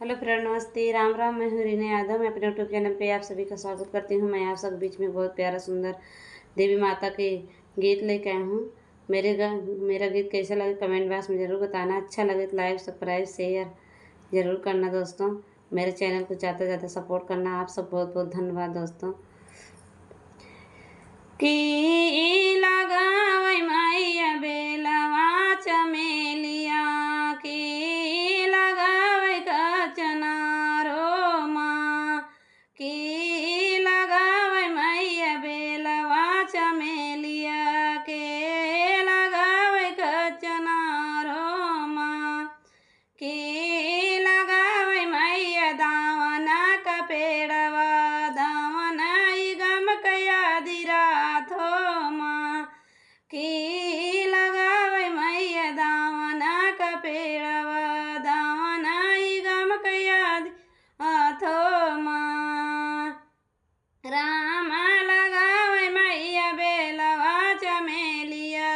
Hello friend, नमस्ते, राम राम। मैं हूँ रीना यादव। मैं अपने यूट्यूब चैनल पे आप सभी का स्वागत करती हूँ। मैं आप सब बीच में बहुत प्यारा सुंदर देवी माता के गीत लेके आई हूँ। मेरा गीत कैसा लगे कमेंट बॉक्स में ज़रूर बताना। अच्छा लगे तो लाइक सब्सक्राइब शेयर ज़रूर करना दोस्तों। मेरे चैनल को ज़्यादा से ज़्यादा सपोर्ट करना। आप सब बहुत बहुत धन्यवाद दोस्तों। की लगावै मैया बेलवा चमेलिया की लगावै कचनारो माँ की लगावै मैया बेलवा चमेलिया के लगावै कचनारो माँ की लगावै मैया दावना का पेड़वा दावना गम कया दिराथो माँ की लगावै मैया दावना का पेड़वा दावना गम कया दिराथो माँ राम लगावै मैया बेलवा चमेलिया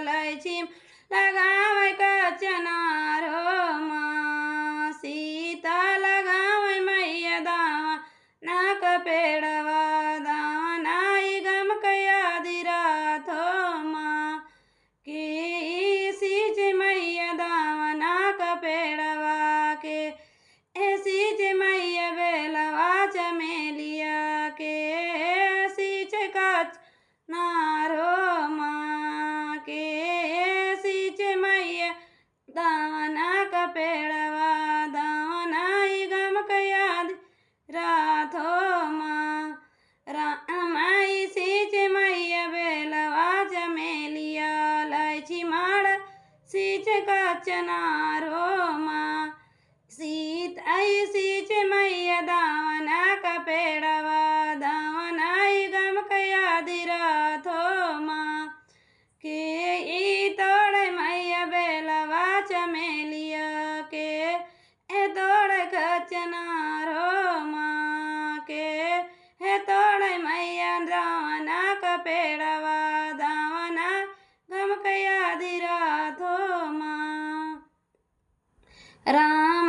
लक्ष्मी लगावै कचनारो माँ सीता लगावै मैया दावना का पेड़वा दावना गम कया दिराथो माँ की सींच मैया दावना का पेड़वा के सींच मैया बेलवा चमेलिया के सींच कचनारो माँ के सींच मैया दावना का पेड़वा दावना गम कया राथो माँ रामाई सींच मैया बेलवा चमेलिया लक्ष्मी माड़ सींच कचनारो माँ सीताई सींच मैया दावना का पेड़वा दावना गम कया दिराथो माँ के ई तोड़ मैया बेलवा चमेलिया के ए तोड़ कचनारो माँ के हे तोड़ मैया दावना का पेड़वा दावना गम कया दिराथो माँ राम